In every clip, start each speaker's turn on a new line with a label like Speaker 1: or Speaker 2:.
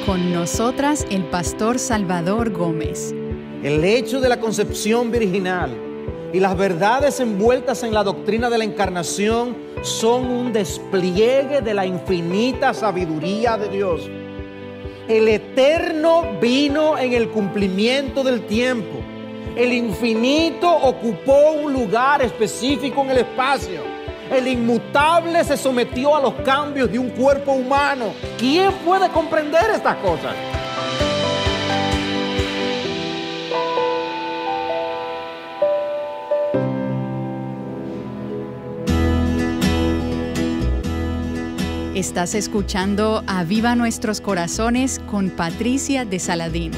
Speaker 1: Con nosotras el pastor Salvador Gómez.
Speaker 2: El hecho de la concepción virginal y las verdades envueltas en la doctrina de la encarnación son un despliegue de la infinita sabiduría de Dios. El Eterno vino en el cumplimiento del tiempo. El infinito ocupó un lugar específico en el espacio. El inmutable se sometió a los cambios de un cuerpo humano. ¿Quién puede comprender estas cosas?
Speaker 1: Estás escuchando Aviva Nuestros Corazones con Patricia de Saladín.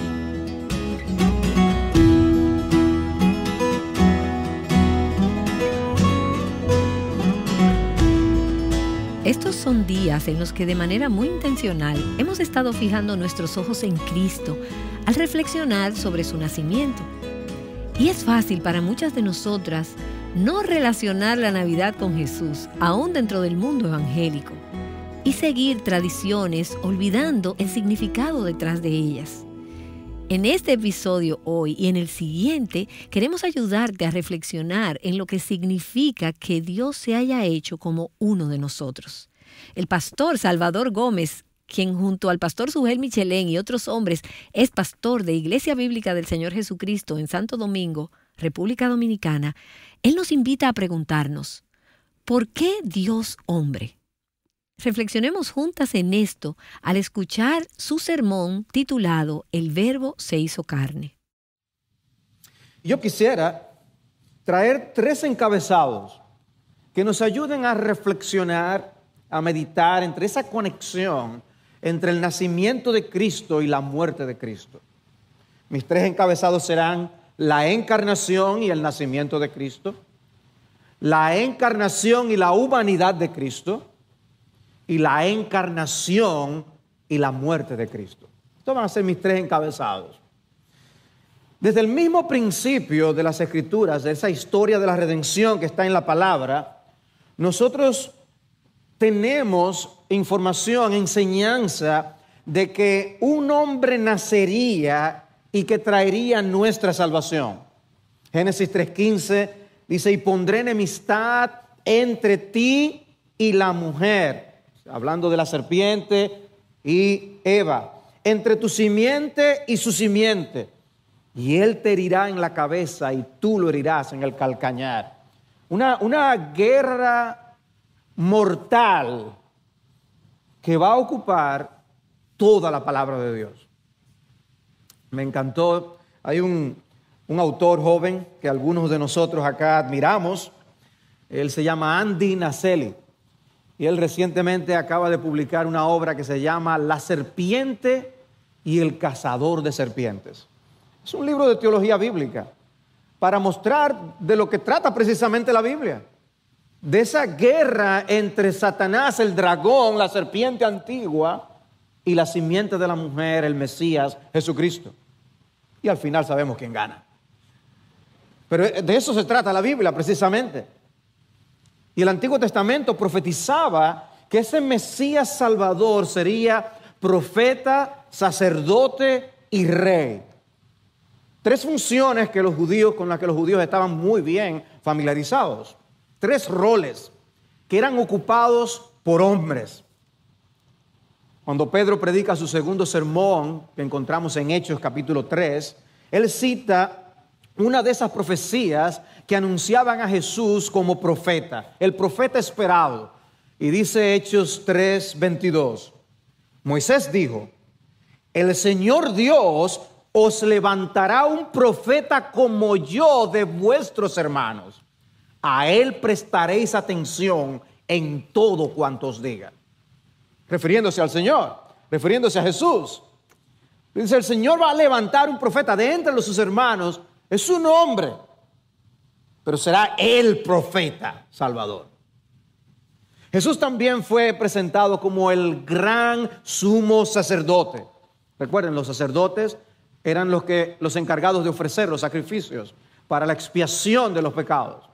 Speaker 3: Estos son días en los que de manera muy intencional hemos estado fijando nuestros ojos en Cristo al reflexionar sobre su nacimiento. Y es fácil para muchas de nosotras no relacionar la Navidad con Jesús, aún dentro del mundo evangélico, y seguir tradiciones olvidando el significado detrás de ellas. En este episodio hoy y en el siguiente queremos ayudarte a reflexionar en lo que significa que Dios se haya hecho como uno de nosotros. El pastor Salvador Gómez, quien junto al pastor Sugel Michelén y otros hombres es pastor de Iglesia Bíblica del Señor Jesucristo en Santo Domingo, República Dominicana, él nos invita a preguntarnos, ¿por qué Dios hombre? Reflexionemos juntas en esto al escuchar su sermón titulado El Verbo se hizo carne.
Speaker 2: Yo quisiera traer 3 encabezados que nos ayuden a reflexionar, a meditar entre esa conexión entre el nacimiento de Cristo y la muerte de Cristo. Mis 3 encabezados serán la encarnación y el nacimiento de Cristo, la encarnación y la humanidad de Cristo, y la encarnación y la muerte de Cristo. Estos van a ser mis 3 encabezados. Desde el mismo principio de las Escrituras, de esa historia de la redención que está en la palabra, nosotros tenemos información, enseñanza de que un hombre nacería y que traería nuestra salvación. Génesis 3:15 dice, y pondré enemistad entre ti y la mujer. Hablando de la serpiente y Eva, entre tu simiente y su simiente, y él te herirá en la cabeza y tú lo herirás en el calcañar. Una guerra mortal que va a ocupar toda la palabra de Dios. Me encantó, hay un autor joven que algunos de nosotros acá admiramos, él se llama Andy Naselli. Y él recientemente acaba de publicar una obra que se llama La serpiente y el cazador de serpientes. Es un libro de teología bíblica para mostrar de lo que trata precisamente la Biblia. De esa guerra entre Satanás, el dragón, la serpiente antigua, y la simiente de la mujer, el Mesías, Jesucristo. Y al final sabemos quién gana. Pero de eso se trata la Biblia precisamente. Y el Antiguo Testamento profetizaba que ese Mesías Salvador sería profeta, sacerdote y rey. 3 funciones que con las que los judíos estaban muy bien familiarizados. 3 roles que eran ocupados por hombres. Cuando Pedro predica su segundo sermón, que encontramos en Hechos capítulo 3, él cita una de esas profecías que anunciaban a Jesús como profeta, el profeta esperado. Y dice Hechos 3:22, Moisés dijo, el Señor Dios os levantará un profeta como yo de vuestros hermanos. A él prestaréis atención en todo cuanto os diga. Refiriéndose al Señor, refiriéndose a Jesús. Dice, el Señor va a levantar un profeta de entre sus hermanos. Es un hombre, pero será el profeta salvador. Jesús también fue presentado como el gran sumo sacerdote. Recuerden, los sacerdotes eran los encargados de ofrecer los sacrificios para la expiación de los pecados.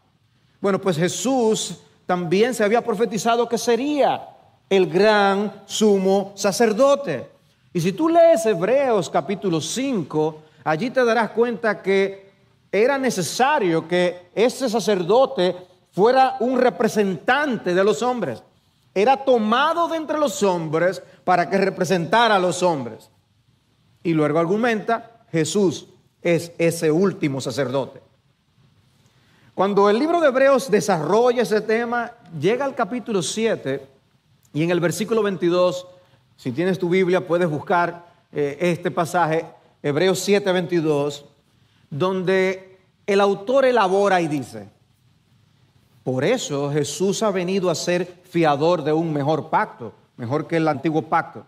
Speaker 2: Bueno, pues Jesús también se había profetizado que sería el gran sumo sacerdote. Y si tú lees Hebreos capítulo 5, allí te darás cuenta que era necesario que ese sacerdote fuera un representante de los hombres. Era tomado de entre los hombres para que representara a los hombres. Y luego argumenta, Jesús es ese último sacerdote. Cuando el libro de Hebreos desarrolla ese tema, llega al capítulo 7 y en el versículo 22, si tienes tu Biblia puedes buscar este pasaje, Hebreos 7, 22, donde el autor elabora y dice, por eso Jesús ha venido a ser fiador de un mejor pacto, mejor que el antiguo pacto.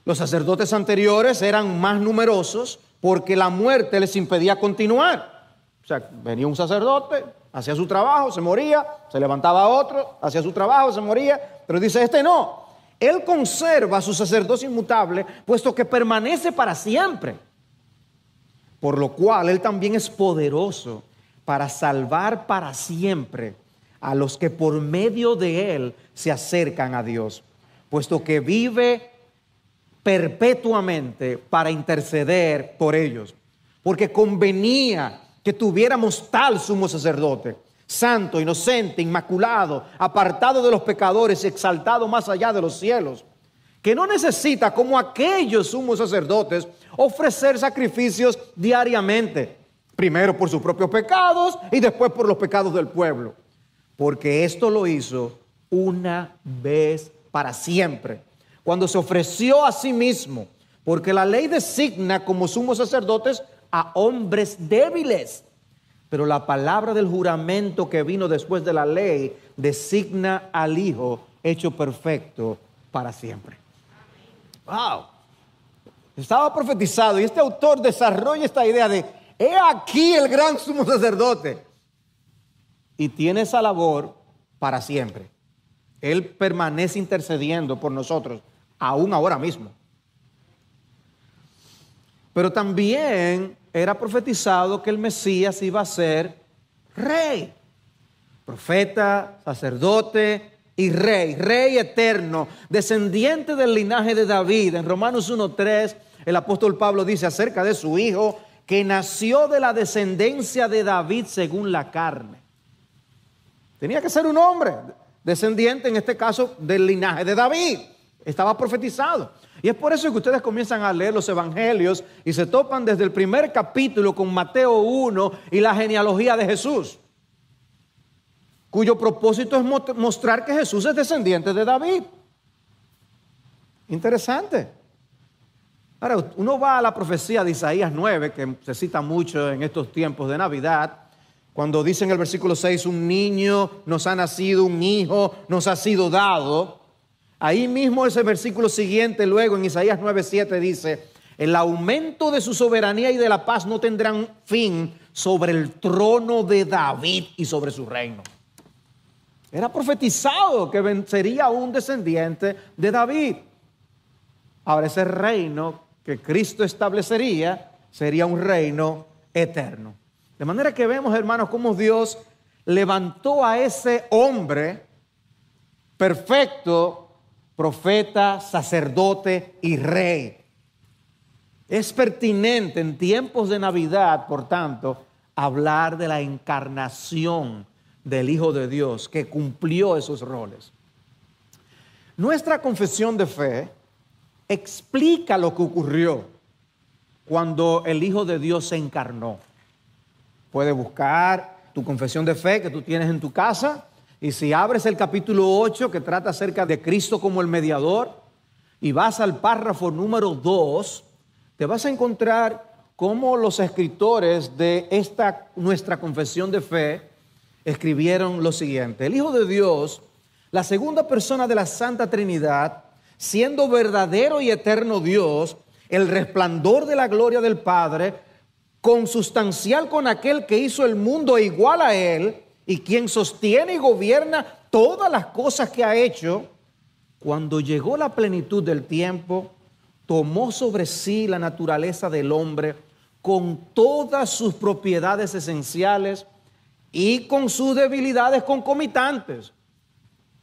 Speaker 2: Los sacerdotes anteriores eran más numerosos porque la muerte les impedía continuar. O sea, venía un sacerdote, hacía su trabajo, se moría, se levantaba otro, hacía su trabajo, se moría, pero dice este no. Él conserva su sacerdocio inmutable, puesto que permanece para siempre. Por lo cual Él también es poderoso para salvar para siempre a los que por medio de Él se acercan a Dios, puesto que vive perpetuamente para interceder por ellos. Porque convenía que tuviéramos tal sumo sacerdote, santo, inocente, inmaculado, apartado de los pecadores y exaltado más allá de los cielos, que no necesita, como aquellos sumos sacerdotes, ofrecer sacrificios diariamente, primero por sus propios pecados y después por los pecados del pueblo, porque esto lo hizo una vez para siempre, cuando se ofreció a sí mismo, porque la ley designa como sumos sacerdotes a hombres débiles, pero la palabra del juramento que vino después de la ley designa al Hijo hecho perfecto para siempre. ¡Wow! Estaba profetizado y este autor desarrolla esta idea de he aquí el gran sumo sacerdote y tiene esa labor para siempre. Él permanece intercediendo por nosotros aún ahora mismo. Pero también era profetizado que el Mesías iba a ser rey, profeta, sacerdote y rey eterno, descendiente del linaje de David. En Romanos 1:3 el apóstol Pablo dice acerca de su hijo que nació de la descendencia de David según la carne. Tenía que ser un hombre descendiente, en este caso, del linaje de David. Estaba profetizado. Y es por eso que ustedes comienzan a leer los evangelios y se topan desde el primer capítulo con Mateo 1 y la genealogía de Jesús, cuyo propósito es mostrar que Jesús es descendiente de David. Interesante. Ahora, uno va a la profecía de Isaías 9, que se cita mucho en estos tiempos de Navidad, cuando dice en el versículo 6, un niño nos ha nacido, un hijo nos ha sido dado. Ahí mismo ese versículo siguiente, luego en Isaías 9:7 dice, el aumento de su soberanía y de la paz no tendrán fin sobre el trono de David y sobre su reino. Era profetizado que sería un descendiente de David. Ahora ese reino que Cristo establecería sería un reino eterno. De manera que vemos, hermanos, cómo Dios levantó a ese hombre perfecto, profeta, sacerdote y rey. Es pertinente en tiempos de Navidad, por tanto, hablar de la encarnación del Hijo de Dios que cumplió esos roles. Nuestra confesión de fe explica lo que ocurrió cuando el Hijo de Dios se encarnó. Puedes buscar tu confesión de fe que tú tienes en tu casa. Y si abres el capítulo 8 que trata acerca de Cristo como el mediador y vas al párrafo número 2, te vas a encontrar cómo los escritores de esta nuestra confesión de fe escribieron lo siguiente. El Hijo de Dios, la segunda persona de la Santa Trinidad, siendo verdadero y eterno Dios, el resplandor de la gloria del Padre, consustancial con aquel que hizo el mundo e igual a él, y quien sostiene y gobierna todas las cosas que ha hecho, cuando llegó la plenitud del tiempo, tomó sobre sí la naturaleza del hombre con todas sus propiedades esenciales y con sus debilidades concomitantes.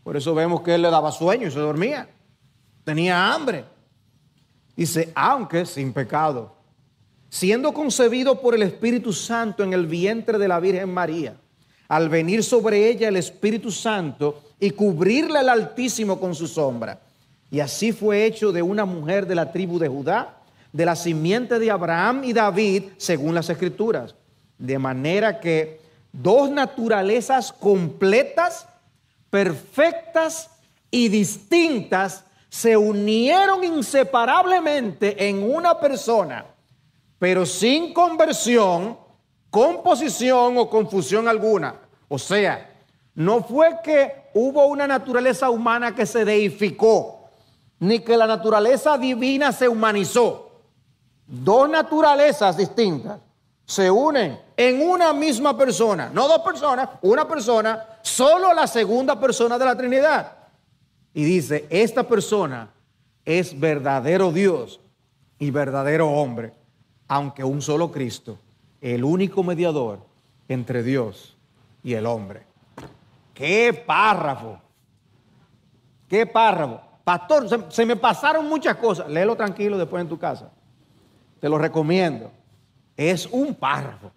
Speaker 2: Por eso vemos que él le daba sueño y se dormía. Tenía hambre. Dice, aunque sin pecado, siendo concebido por el Espíritu Santo en el vientre de la Virgen María, al venir sobre ella el Espíritu Santo y cubrirla el Altísimo con su sombra. Y así fue hecho de una mujer de la tribu de Judá, de la simiente de Abraham y David, según las Escrituras. De manera que dos naturalezas completas, perfectas y distintas se unieron inseparablemente en una persona, pero sin conversión, composición o confusión alguna. O sea, no fue que hubo una naturaleza humana que se deificó, ni que la naturaleza divina se humanizó. Dos naturalezas distintas se unen en una misma persona, no dos personas, una persona, solo la segunda persona de la Trinidad. Y dice, esta persona es verdadero Dios y verdadero hombre, aunque un solo Cristo, el único mediador entre Dios y el hombre. ¡Qué párrafo! ¡Qué párrafo! Pastor, se me pasaron muchas cosas. Léelo tranquilo después en tu casa. Te lo recomiendo. Es un párrafo.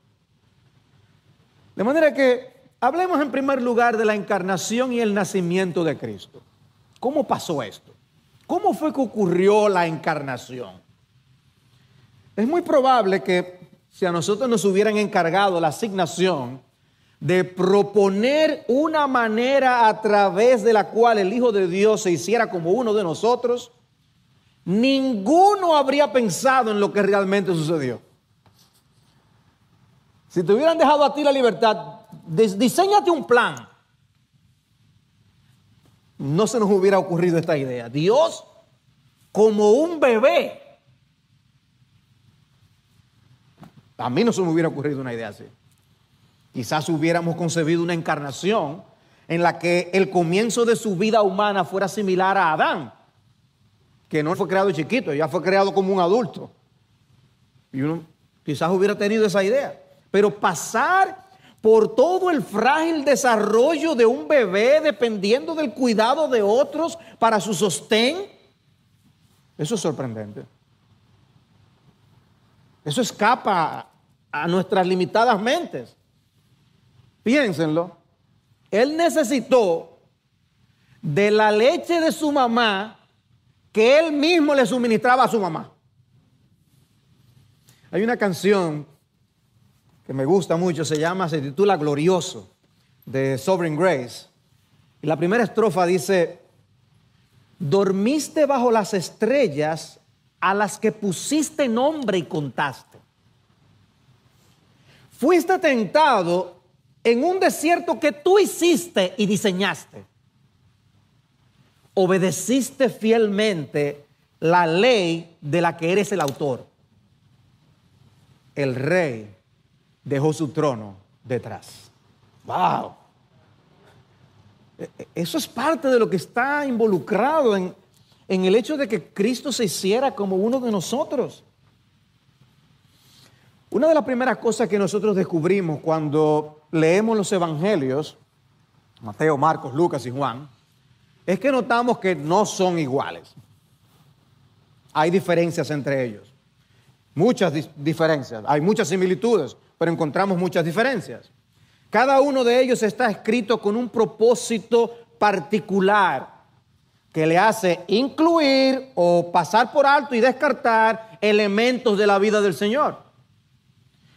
Speaker 2: De manera que hablemos en primer lugar de la encarnación y el nacimiento de Cristo. ¿Cómo pasó esto? ¿Cómo fue que ocurrió la encarnación? Es muy probable que si a nosotros nos hubieran encargado la asignación de proponer una manera a través de la cual el Hijo de Dios se hiciera como uno de nosotros, ninguno habría pensado en lo que realmente sucedió. Si te hubieran dejado a ti la libertad, diséñate un plan. No se nos hubiera ocurrido esta idea. Dios como un bebé. A mí no se me hubiera ocurrido una idea así. Quizás hubiéramos concebido una encarnación en la que el comienzo de su vida humana fuera similar a Adán, que no fue creado chiquito, ya fue creado como un adulto. Y uno quizás hubiera tenido esa idea. Pero pasar por todo el frágil desarrollo de un bebé dependiendo del cuidado de otros para su sostén, eso es sorprendente. Eso escapa a nuestras limitadas mentes. Piénsenlo. Él necesitó de la leche de su mamá que él mismo le suministraba a su mamá. Hay una canción que me gusta mucho, se titula Glorioso, de Sovereign Grace. Y la primera estrofa dice: dormiste bajo las estrellas a las que pusiste nombre y contaste. Fuiste tentado en un desierto que tú hiciste y diseñaste. Obedeciste fielmente la ley de la que eres el autor. El rey dejó su trono detrás. ¡Wow! Eso es parte de lo que está involucrado en el hecho de que Cristo se hiciera como uno de nosotros. Una de las primeras cosas que nosotros descubrimos cuando leemos los evangelios, Mateo, Marcos, Lucas y Juan, es que notamos que no son iguales. Hay diferencias entre ellos. Muchas diferencias. Hay muchas similitudes, pero encontramos muchas diferencias. Cada uno de ellos está escrito con un propósito particular que le hace incluir o pasar por alto y descartar elementos de la vida del Señor.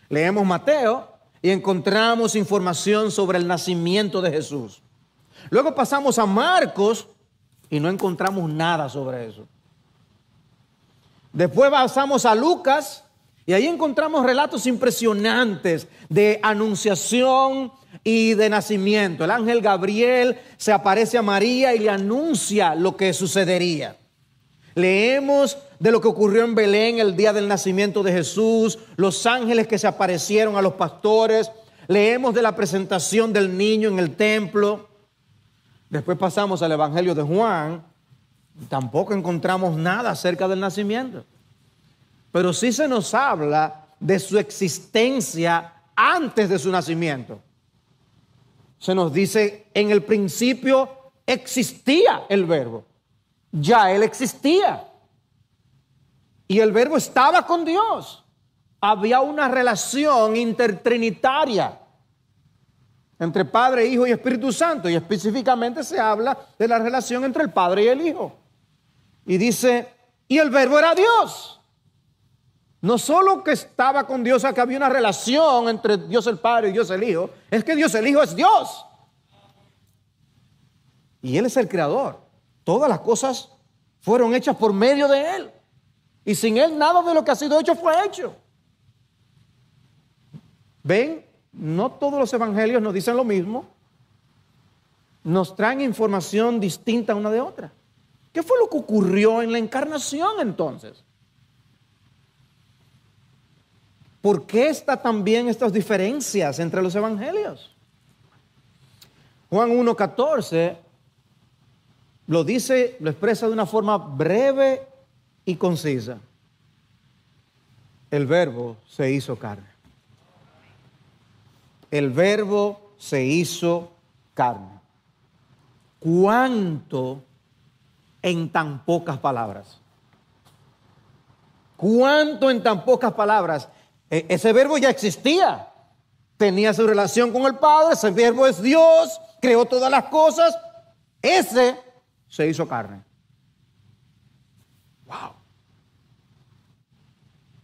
Speaker 2: Leemos Mateo y encontramos información sobre el nacimiento de Jesús. Luego pasamos a Marcos y no encontramos nada sobre eso. Después pasamos a Lucas y ahí encontramos relatos impresionantes de anunciación y de nacimiento. El ángel Gabriel se aparece a María y le anuncia lo que sucedería. Leemos de lo que ocurrió en Belén el día del nacimiento de Jesús, los ángeles que se aparecieron a los pastores. Leemos de la presentación del niño en el templo. Después pasamos al Evangelio de Juan. Tampoco encontramos nada acerca del nacimiento. Pero sí se nos habla de su existencia antes de su nacimiento. Se nos dice, en el principio existía el Verbo. Ya Él existía. y el Verbo estaba con Dios. Había una relación intertrinitaria entre Padre, Hijo y Espíritu Santo, y específicamente se habla de la relación entre el Padre y el Hijo. Y dice, y el Verbo era Dios. No solo que estaba con Dios, o sea, que había una relación entre Dios el Padre y Dios el Hijo, es que Dios el Hijo es Dios. Y Él es el creador. Todas las cosas fueron hechas por medio de Él. Y sin Él nada de lo que ha sido hecho fue hecho. ¿Ven? No todos los evangelios nos dicen lo mismo. Nos traen información distinta una de otra. ¿Qué fue lo que ocurrió en la encarnación entonces? ¿Por qué están también estas diferencias entre los evangelios? Juan 1:14 lo dice, lo expresa de una forma breve y concisa. El Verbo se hizo carne. El Verbo se hizo carne. ¿Cuánto en tan pocas palabras? ¿Cuánto en tan pocas palabras? Ese Verbo ya existía. Tenía su relación con el Padre. Ese Verbo es Dios. Creó todas las cosas. Ese se hizo carne. Wow.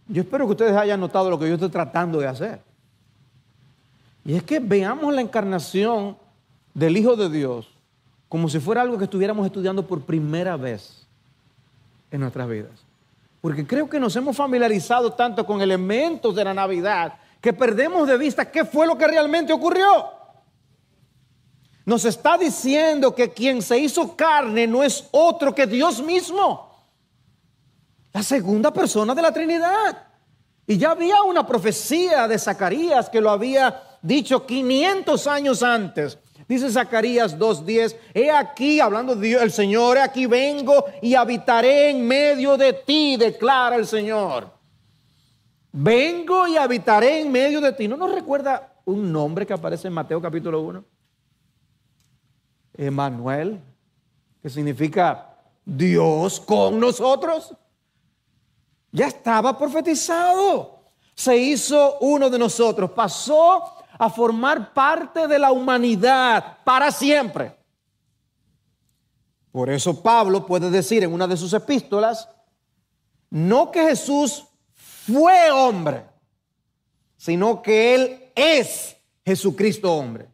Speaker 2: Yo espero que ustedes hayan notado lo que yo estoy tratando de hacer. Y es que veamos la encarnación del Hijo de Dios como si fuera algo que estuviéramos estudiando por primera vez en nuestras vidas. Porque creo que nos hemos familiarizado tanto con elementos de la Navidad que perdemos de vista qué fue lo que realmente ocurrió. Nos está diciendo que quien se hizo carne no es otro que Dios mismo, la segunda persona de la Trinidad. Y ya había una profecía de Zacarías que lo había dicho 500 años antes. Dice Zacarías 2:10, he aquí, hablando de Dios, el Señor, he aquí vengo y habitaré en medio de ti, declara el Señor. Vengo y habitaré en medio de ti. ¿No nos recuerda un nombre que aparece en Mateo capítulo 1? Emmanuel, que significa Dios con nosotros. Ya estaba profetizado. Se hizo uno de nosotros. Pasó a formar parte de la humanidad para siempre. Por eso Pablo puede decir en una de sus epístolas, no que Jesús fue hombre, sino que Él es Jesucristo hombre.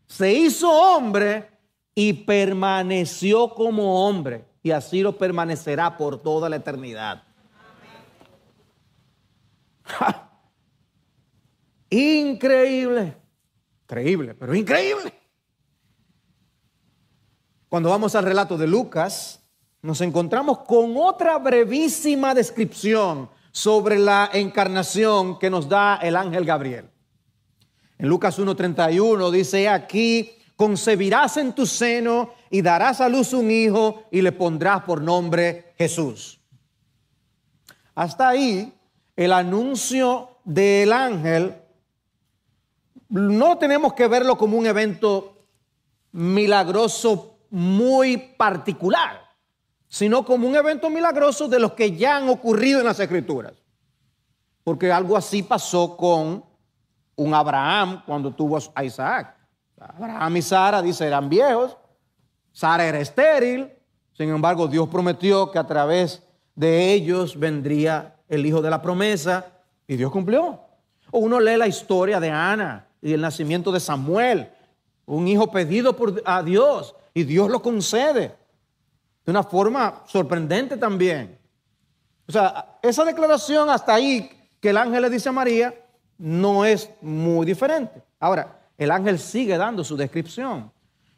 Speaker 2: Se hizo hombre y permaneció como hombre, y así lo permanecerá por toda la eternidad. ¡Ja! Increíble, creíble, pero increíble. Cuando vamos al relato de Lucas, nos encontramos con otra brevísima descripción sobre la encarnación que nos da el ángel Gabriel. En Lucas 1:31 dice, aquí concebirás en tu seno y darás a luz un hijo y le pondrás por nombre Jesús. Hasta ahí el anuncio del ángel no tenemos que verlo como un evento milagroso muy particular, sino como un evento milagroso de los que ya han ocurrido en las Escrituras. Porque algo así pasó con un Abraham cuando tuvo a Isaac. Abraham y Sara, dice, eran viejos. Sara era estéril. Sin embargo, Dios prometió que a través de ellos vendría el hijo de la promesa, y Dios cumplió. O uno lee la historia de Ana y el nacimiento de Samuel, un hijo pedido a Dios, y Dios lo concede de una forma sorprendente también. O sea, esa declaración hasta ahí que el ángel le dice a María no es muy diferente. Ahora, el ángel sigue dando su descripción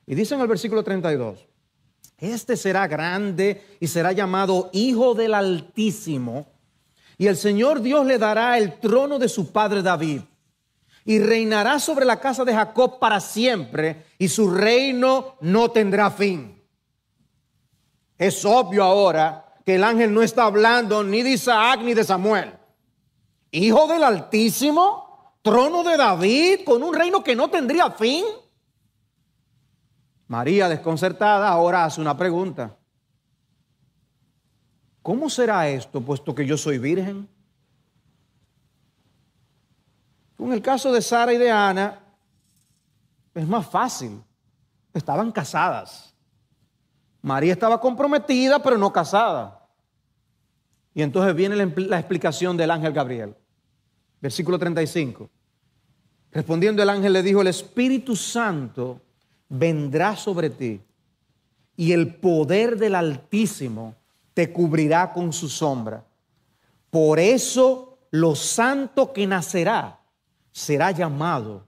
Speaker 2: y dice en el versículo 32, este será grande y será llamado Hijo del Altísimo, y el Señor Dios le dará el trono de su padre David, y reinará sobre la casa de Jacob para siempre, y su reino no tendrá fin. Es obvio ahora que el ángel no está hablando ni de Isaac ni de Samuel. Hijo del Altísimo, trono de David, con un reino que no tendría fin. María, desconcertada, ahora hace una pregunta. ¿cómo será esto, puesto que yo soy virgen? En el caso de Sara y de Ana, es más fácil. Estaban casadas. María estaba comprometida, pero no casada. Y entonces viene la explicación del ángel Gabriel. Versículo 35. Respondiendo el ángel le dijo, el Espíritu Santo vendrá sobre ti y el poder del Altísimo te cubrirá con su sombra. Por eso lo santo que nacerá será llamado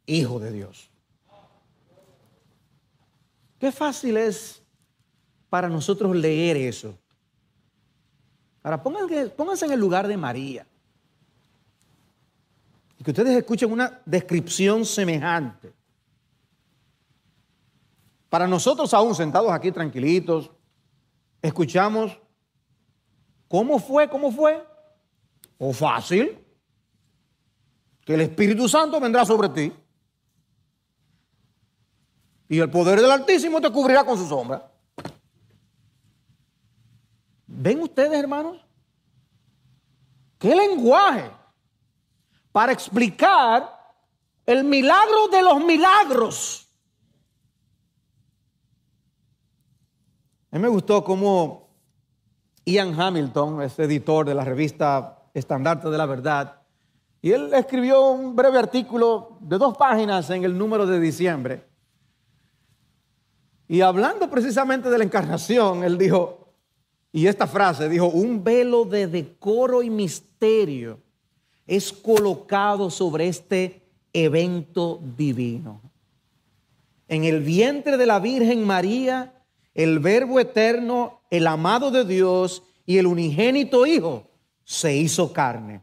Speaker 2: Hijo de Dios. Qué fácil es para nosotros leer eso. Ahora pónganse en el lugar de María. Y que ustedes escuchen una descripción semejante. Para nosotros aún sentados aquí tranquilitos, escuchamos, ¿cómo fue? ¿O fácil? Que el Espíritu Santo vendrá sobre ti y el poder del Altísimo te cubrirá con su sombra. ¿Ven ustedes, hermanos? ¿Qué lenguaje para explicar el milagro de los milagros? A mí me gustó cómo Ian Hamilton, este editor de la revista Estandarte de la Verdad, y él escribió un breve artículo de 2 páginas en el número de diciembre. Y hablando precisamente de la encarnación, él dijo, y esta frase dijo, un velo de decoro y misterio es colocado sobre este evento divino. En el vientre de la Virgen María, el Verbo eterno, el amado de Dios y el unigénito Hijo se hizo carne.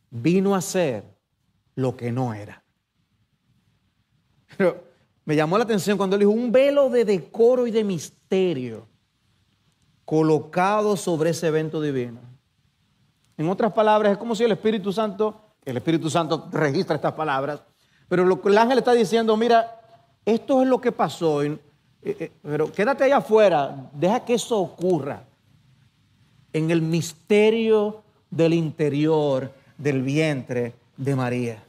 Speaker 2: Vino a ser lo que no era. Pero me llamó la atención cuando él dijo un velo de decoro y de misterio colocado sobre ese evento divino. En otras palabras, es como si el Espíritu Santo registra estas palabras, pero lo que el ángel está diciendo, mira, esto es lo que pasó, pero quédate allá afuera, deja que eso ocurra en el misterio del interior del vientre de María.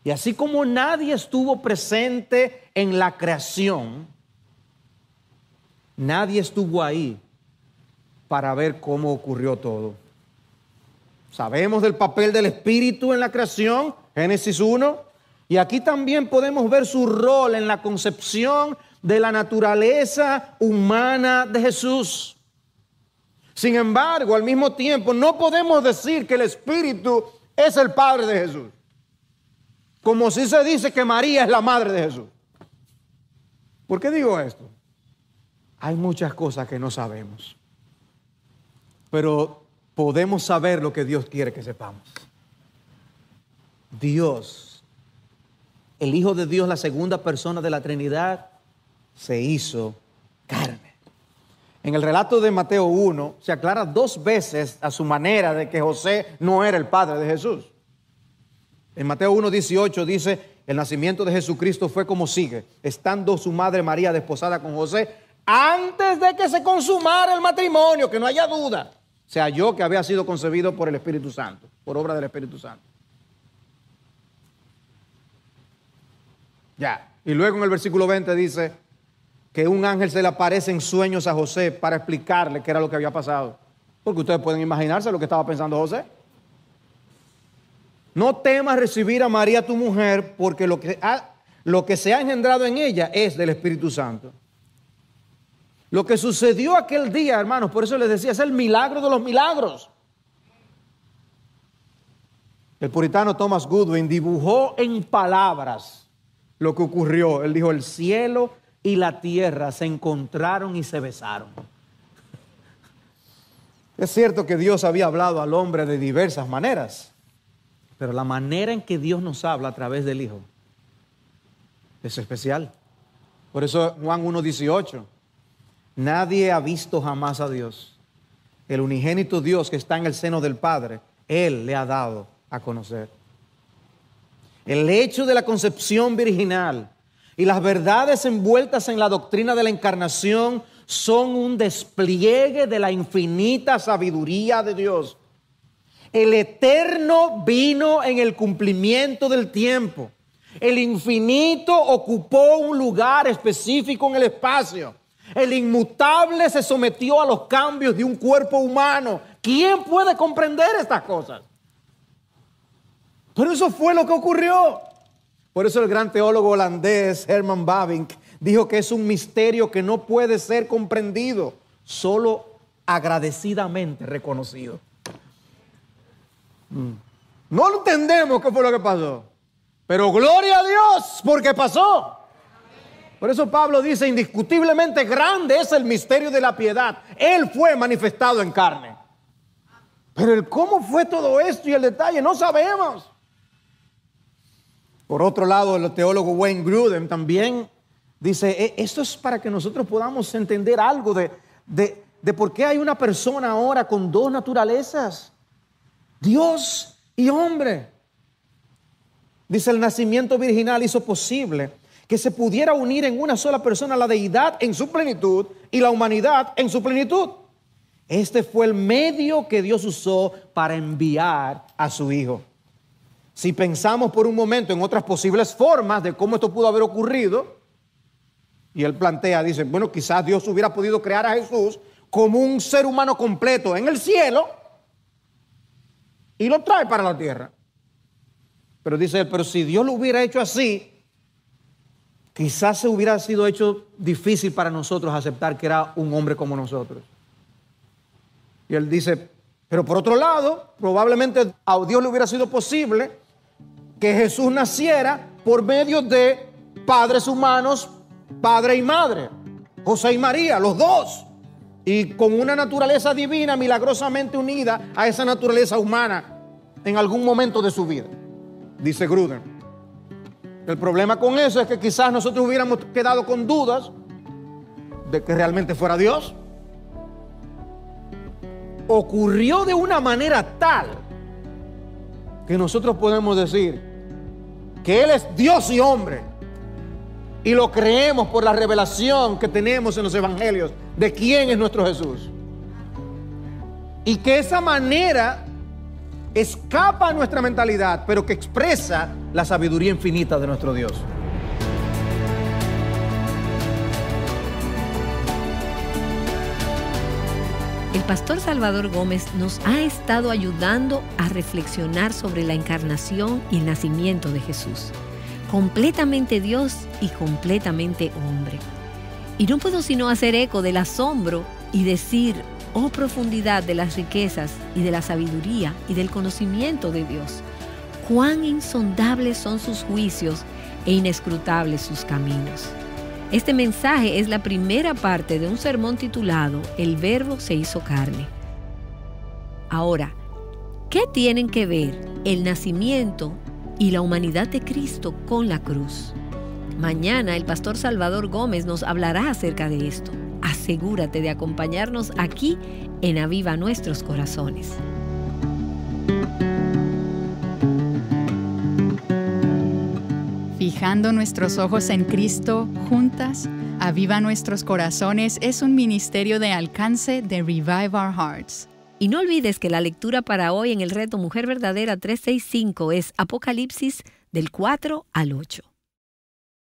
Speaker 2: Y así como nadie estuvo presente en la creación, nadie estuvo ahí para ver cómo ocurrió todo. Sabemos del papel del Espíritu en la creación, Génesis 1, y aquí también podemos ver su rol en la concepción de la naturaleza humana de Jesús. Sin embargo, al mismo tiempo, no podemos decir que el Espíritu es el Padre de Jesús, como si se dice que María es la madre de Jesús. ¿Por qué digo esto? Hay muchas cosas que no sabemos, pero podemos saber lo que Dios quiere que sepamos. Dios, el Hijo de Dios, la segunda persona de la Trinidad, se hizo carne. En el relato de Mateo 1 se aclara 2 veces a su manera de que José no era el padre de Jesús. En Mateo 1:18 dice, el nacimiento de Jesucristo fue como sigue, estando su madre María desposada con José, antes de que se consumara el matrimonio, que no haya duda, se halló que había sido concebido por el Espíritu Santo, por obra del Espíritu Santo. Ya, y luego en el versículo 20 dice que un ángel se le aparece en sueños a José para explicarle qué era lo que había pasado. Porque ustedes pueden imaginarse lo que estaba pensando José. No temas recibir a María tu mujer, porque lo que se ha engendrado en ella es del Espíritu Santo. Lo que sucedió aquel día, hermanos, por eso les decía, es el milagro de los milagros. El puritano Thomas Goodwin dibujó en palabras lo que ocurrió. Él dijo, el cielo y la tierra se encontraron y se besaron. Es cierto que Dios había hablado al hombre de diversas maneras, pero la manera en que Dios nos habla a través del Hijo es especial. Por eso Juan 1:18, nadie ha visto jamás a Dios. El unigénito Dios que está en el seno del Padre, Él le ha dado a conocer. El hecho de la concepción virginal y las verdades envueltas en la doctrina de la encarnación son un despliegue de la infinita sabiduría de Dios. El eterno vino en el cumplimiento del tiempo. El infinito ocupó un lugar específico en el espacio. El inmutable se sometió a los cambios de un cuerpo humano. ¿Quién puede comprender estas cosas? Pero eso fue lo que ocurrió. Por eso el gran teólogo holandés Herman Bavinck dijo que es un misterio que no puede ser comprendido, solo agradecidamente reconocido. No entendemos qué fue lo que pasó, pero gloria a Dios porque pasó. Por eso Pablo dice, indiscutiblemente grande es el misterio de la piedad. Él fue manifestado en carne. Pero el cómo fue todo esto y el detalle no sabemos. Por otro lado, el teólogo Wayne Grudem también dice, esto es para que nosotros podamos entender algo de por qué hay una persona ahora con dos naturalezas, Dios y hombre. Dice, el nacimiento virginal hizo posible que se pudiera unir en una sola persona la deidad en su plenitud y la humanidad en su plenitud. Este fue el medio que Dios usó para enviar a su Hijo. Si pensamos por un momento en otras posibles formas de cómo esto pudo haber ocurrido, y él plantea, dice, bueno, quizás Dios hubiera podido crear a Jesús como un ser humano completo en el cielo y lo trae para la tierra. Pero dice él, pero si Dios lo hubiera hecho así, quizás se hubiera sido hecho difícil para nosotros aceptar que era un hombre como nosotros. Y él dice, pero por otro lado, probablemente a Dios le hubiera sido posible que Jesús naciera por medio de padres humanos, padre y madre, José y María, los dos, y con una naturaleza divina milagrosamente unida a esa naturaleza humana en algún momento de su vida, dice Grudem. El problema con eso es que quizás nosotros hubiéramos quedado con dudas de que realmente fuera Dios. Ocurrió de una manera tal que nosotros podemos decir que Él es Dios y hombre, y lo creemos por la revelación que tenemos en los evangelios de quién es nuestro Jesús, y que esa manera escapa a nuestra mentalidad, pero que expresa la sabiduría infinita de nuestro Dios.
Speaker 3: El pastor Salvador Gómez nos ha estado ayudando a reflexionar sobre la encarnación y el nacimiento de Jesús, completamente Dios y completamente hombre. Y no puedo sino hacer eco del asombro y decir, oh profundidad de las riquezas y de la sabiduría y del conocimiento de Dios, cuán insondables son sus juicios e inescrutables sus caminos. Este mensaje es la primera parte de un sermón titulado El Verbo se hizo carne. Ahora, ¿qué tienen que ver el nacimiento y la humanidad de Cristo con la cruz? Mañana el pastor Salvador Gómez nos hablará acerca de esto. Asegúrate de acompañarnos aquí en Aviva Nuestros Corazones.
Speaker 1: Fijando nuestros ojos en Cristo, juntas, Aviva Nuestros Corazones es un ministerio de alcance de Revive Our Hearts.
Speaker 3: Y no olvides que la lectura para hoy en el reto Mujer Verdadera 365 es Apocalipsis del 4 al 8.